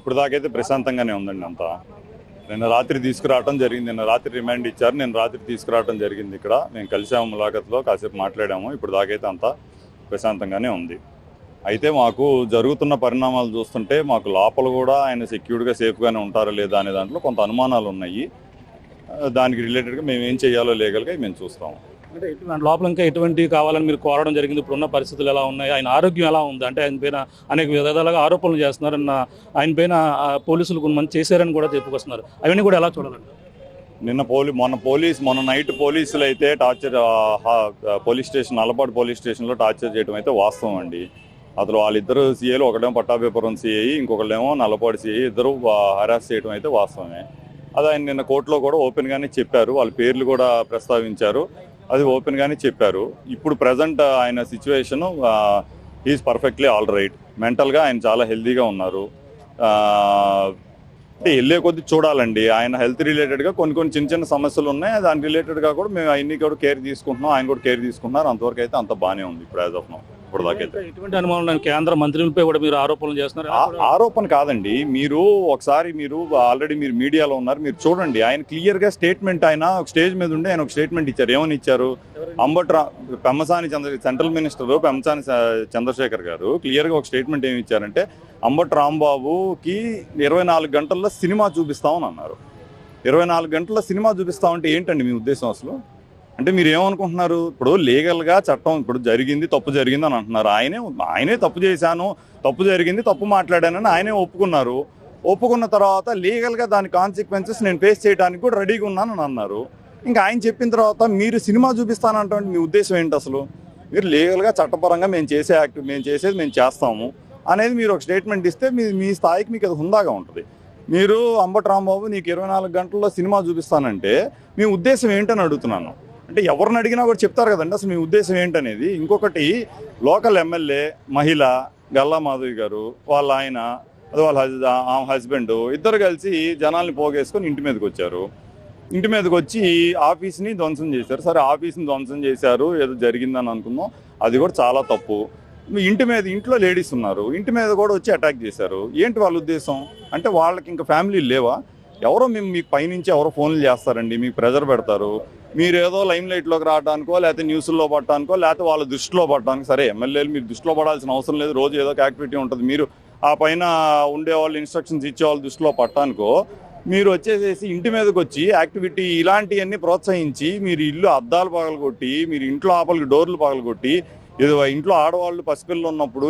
ఇప్పుడు దాకైతే ప్రశాంతంగానే ఉందండి అంతా. నిన్న రాత్రి తీసుకురావడం జరిగింది. నిన్న రాత్రి రిమాండ్ ఇచ్చారు. నిన్న రాత్రి తీసుకురావడం జరిగింది. ఇక్కడ మేము కలిసాము, ములాఖత్లో కాసేపు మాట్లాడాము. ఇప్పుడు దాకైతే అంతా ప్రశాంతంగానే ఉంది. అయితే మాకు జరుగుతున్న పరిణామాలు చూస్తుంటే మాకు లోపల కూడా ఆయన సెక్యూర్డ్గా సేఫ్గానే ఉంటారా లేదా అనే దాంట్లో కొంత అనుమానాలు ఉన్నాయి. దానికి రిలేటెడ్గా మేము ఏం చేయాలో లీగల్గా మేము చూస్తాము. అంటే లోపల ఇంకా ఎటువంటి కావాలని మీరు కోరడం జరిగింది? ఇప్పుడున్న పరిస్థితులు ఎలా ఉన్నాయి? ఆయన ఆరోగ్యం ఎలా ఉంది? అంటే ఆయన పైన అనేక విధాలుగా ఆరోపణలు చేస్తున్నారు. ఆయన పైన పోలీసులు కొంతమంది చేశారని కూడా చెప్పుకొస్తున్నారు. అవన్నీ కూడా ఎలా చూడాలండి? మొన్న నైట్ పోలీసులు అయితే టార్చర్ పోలీస్ స్టేషన్ అలపాడు పోలీస్ స్టేషన్లో టార్చర్ చేయడం అయితే వాస్తవం అండి. అసలు వాళ్ళిద్దరు సీఏలు, ఒకటేమో పట్టాభిపురం సీఐ, ఇంకొకళ్ళేమో నల్లపాడు సీఐ, ఇద్దరు హరాస్ చేయడం అయితే వాస్తవమే. అది ఆయన నిన్న కోర్టులో కూడా ఓపెన్గానే చెప్పారు. వాళ్ళ పేర్లు కూడా ప్రస్తావించారు. అది ఓపెన్గానే చెప్పారు. ఇప్పుడు ప్రజెంట్ ఆయన situation is perfectly all right. మెంటల్గా ఆయన చాలా హెల్తీగా ఉన్నారు. అంటే వెళ్ళే కొద్ది చూడాలండి. ఆయన హెల్త్ రిలేటెడ్గా కొన్ని చిన్న సమస్యలు ఉన్నాయి. దాని రిలేటెడ్గా కూడా మేము అన్ని కూడా కేర్ తీసుకుంటున్నాం. ఆయన కూడా కేర్ తీసుకుంటున్నారు. అంతవరకు అయితే అంత బాగానే ఉంది ఇప్పుడు యాజ్ ఆఫ్ నౌ. ఇప్పుడు దాకైతే ఎటువంటి అనుమానం కేంద్ర మంత్రులపై కూడా మీరు ఆరోపణలు చేస్తున్నారు? ఆరోపణ కాదండి. ఒకసారి ఆల్రెడీ మీరు మీడియాలో ఉన్నారు, మీరు చూడండి. ఆయన క్లియర్గా స్టేట్మెంట్, ఆయన ఒక స్టేజ్ మీద ఉండి ఆయన ఒక స్టేట్మెంట్ ఇచ్చారు. ఏమని ఇచ్చారు? సెంట్రల్ మినిస్టర్ పెమ్మసాని చంద్రశేఖర్ గారు క్లియర్గా ఒక స్టేట్మెంట్ ఏమి ఇచ్చారంటే, అంబటి రాంబాబుకి 24 గంటల్లో సినిమా చూపిస్తామని అన్నారు. 24 గంటల్లో సినిమా చూపిస్తామంటే ఏంటండి మీ ఉద్దేశం అసలు? అంటే మీరు ఏమనుకుంటున్నారు? ఇప్పుడు లీగల్గా చట్టం ఇప్పుడు తప్పు జరిగింది అని అంటున్నారు. ఆయనే తప్పు చేశాను, తప్పు జరిగింది, తప్పు మాట్లాడానని ఆయనే ఒప్పుకున్నారు. ఒప్పుకున్న తర్వాత లీగల్గా దాని కాన్సిక్వెన్సెస్ నేను ఫేస్ చేయడానికి కూడా రెడీగా ఉన్నానని అన్నారు. ఇంకా ఆయన చెప్పిన తర్వాత మీరు సినిమా చూపిస్తానంటే మీ ఉద్దేశం ఏంటి అసలు? మీరు లీగల్గా చట్టపరంగా మేము చేసేది మేము చేస్తాము అనేది మీరు ఒక స్టేట్మెంట్ ఇస్తే మీ స్థాయికి మీకు అది హుందాగా ఉంటుంది. మీరు అంబటి రాంబాబు నీకు 24 గంటల్లో సినిమా చూపిస్తానంటే మీ ఉద్దేశం ఏంటని అడుగుతున్నాను. అంటే ఎవరిని అడిగినా కూడా చెప్తారు కదండి అసలు మీ ఉద్దేశం ఏంటనేది. ఇంకొకటి, లోకల్ ఎమ్మెల్యే మహిళ గల్లా మాధవి గారు, వాళ్ళ ఆయన, అది వాళ్ళ హస్బెండ్, ఇద్దరు కలిసి జనాల్ని పోగేసుకొని ఇంటి మీదకి వచ్చారు. ఇంటి మీదకి వచ్చి ఆఫీస్ని ధ్వంసం చేశారు. సరే, ఆఫీస్ని ధ్వంసం చేశారు, ఏదో జరిగిందని అనుకుందాం, అది కూడా చాలా తప్పు. ఇంట్లో లేడీస్ ఉన్నారు, ఇంటి మీద కూడా వచ్చి అటాక్ చేశారు. ఏంటి వాళ్ళ ఉద్దేశం? అంటే వాళ్ళకి ఇంకా ఫ్యామిలీ లేవా? ఎవరో మీకు పైనుంచి ఎవరో ఫోన్లు చేస్తారండి, మీకు ప్రెజర్ పెడతారు. మీరు ఏదో లైమ్ లైట్లోకి రావడానికో, లేకపోతే న్యూస్లో పడటానికో, లేకపోతే వాళ్ళ దృష్టిలో పడటానికి. సరే, ఎమ్మెల్యేలు మీరు దృష్టిలో పడాల్సిన అవసరం లేదు, రోజు ఏదో ఒక యాక్టివిటీ ఉంటుంది. మీరు ఆ పైన ఉండేవాళ్ళు ఇన్స్ట్రక్షన్స్ ఇచ్చేవాళ్ళు దృష్టిలో పడటానికో, మీరు వచ్చేసేసి ఇంటి మీదకి వచ్చి యాక్టివిటీ ఇలాంటివన్నీ ప్రోత్సహించి మీరు ఇల్లు అద్దాలు పగలగొట్టి, మీరు ఇంట్లో ఆపలికి డోర్లు పగలగొట్టి, ఏదో ఇంట్లో ఆడవాళ్ళు పసిపిల్లలు ఉన్నప్పుడు